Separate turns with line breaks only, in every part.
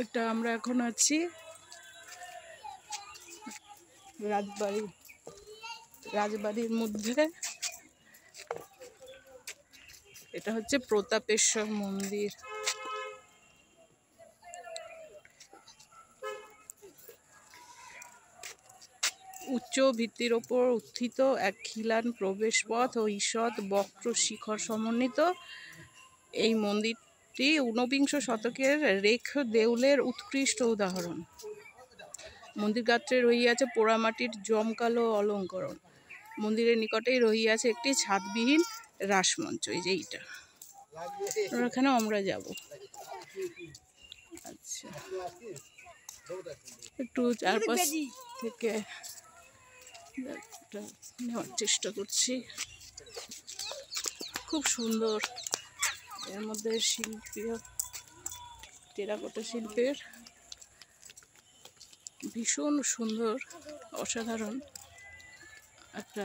এটা আমরা এখন আছি রাজবাড়ির মধ্যে। এটা হচ্ছে প্রতাপেশ্বর মন্দির। উচ্চ ভিত্তির ওপর উত্থিত এক খিলান প্রবেশপথ ও ঈষৎ বক্র শিখর সমন্বিত এই মন্দিরটি ঊনবিংশ শতকের রেখ দেউলের উৎকৃষ্ট উদাহরণ। মন্দির গাত্রে রহিয়াছে পোড়ামাটির জমকালো অলঙ্করণ। মন্দিরের নিকটেই রহিয়াছে একটি ছাদবিহীন রাসমঞ্চ। এই যে এইটা, ওখানে আমরা যাব। আচ্ছা, একটু চারপাশ থেকে নেওয়ার চেষ্টা করছি। খুব সুন্দর, এর মধ্যে শিল্পীয় টেরাকোটা শিল্পের ভীষণ সুন্দর, অসাধারণ একটা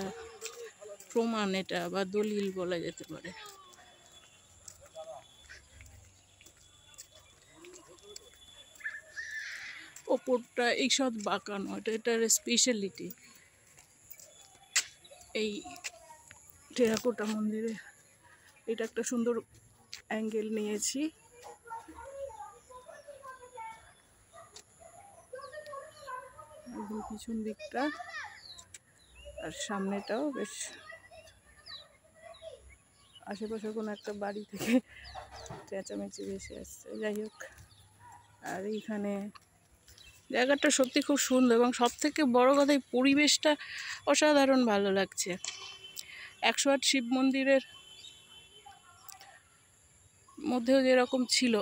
প্রমাণ এটা, বা দলিল বলা যেতে পারে। ওপরটা এইসব বাঁকানো, এটার স্পেশালিটি। এই টেরাকোটা মন্দিরে এটা একটা সুন্দর অ্যাঙ্গেল নিয়েছি। পিছন দিকটা আর সামনেটাও বেশ, আশেপাশে কোনো একটা বাড়ি থেকে চেঁচামেচি ভেসে আসছে। যাই হোক, আর এইখানে জায়গাটা সত্যি খুব সুন্দর, এবং সব থেকে বড় কথা এই পরিবেশটা অসাধারণ ভালো লাগছে। 108 শিব মন্দিরের মধ্যেও যেরকম ছিল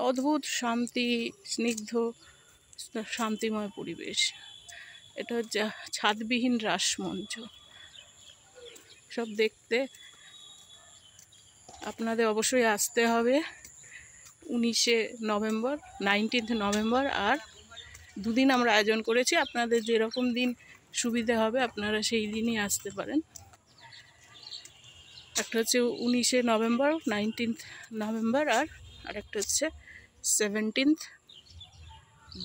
অদ্ভুত শান্তি, স্নিগ্ধ শান্তিময় পরিবেশ, এটা হচ্ছে ছাদবিহীন রাসমঞ্চ। সব দেখতে আপনাদের অবশ্যই আসতে হবে 19শে নভেম্বর, 19th নভেম্বর। আর দুদিন আমরা আয়োজন করেছি, আপনাদের যেরকম দিন সুবিধা হবে আপনারা সেই দিনই আসতে পারেন। একটা হচ্ছে 19শে নভেম্বর, 19th নভেম্বর, আর একটা হচ্ছে 17th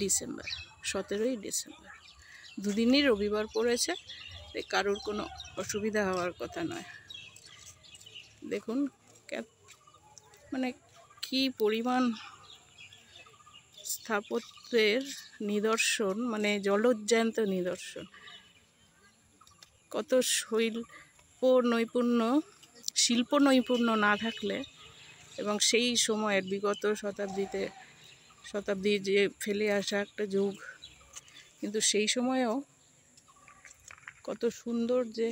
ডিসেম্বর, 17ই ডিসেম্বর। দুদিনই রবিবার পড়েছে, কারোর কোনো অসুবিধা হওয়ার কথা নয়। দেখুন মানে কি পরিমাণ স্থাপত্যের নিদর্শন, মানে জলজ্যান্ত নিদর্শন। কত শিল্প নৈপুণ্য না থাকলে, এবং সেই সময়ের বিগত শতাব্দী যে ফেলে আসা একটা যুগ, কিন্তু সেই সময়েও কত সুন্দর যে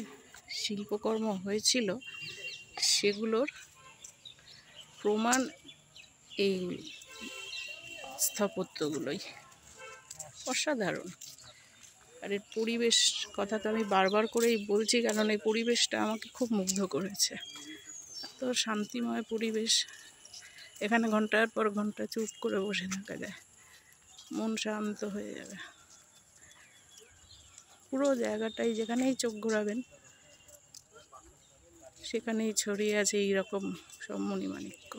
শিল্পকর্ম হয়েছিল সেগুলোর প্রমাণ এই স্থাপত্যগুলোই। অসাধারণ। আর এর পরিবেশ কথা তো আমি বারবার করেই বলছি, কারণ এই পরিবেশটা আমাকে খুব মুগ্ধ করেছে। এত শান্তিময় পরিবেশ, এখানে ঘন্টার পর ঘন্টা চুপ করে বসে থাকা যায়, মন শান্ত হয়ে যাবে। পুরো জায়গাটাই, যেখানেই চোখ ঘোরাবেন সেখানেই ছড়িয়ে আছে এইরকম সব মণিমাণিক্য।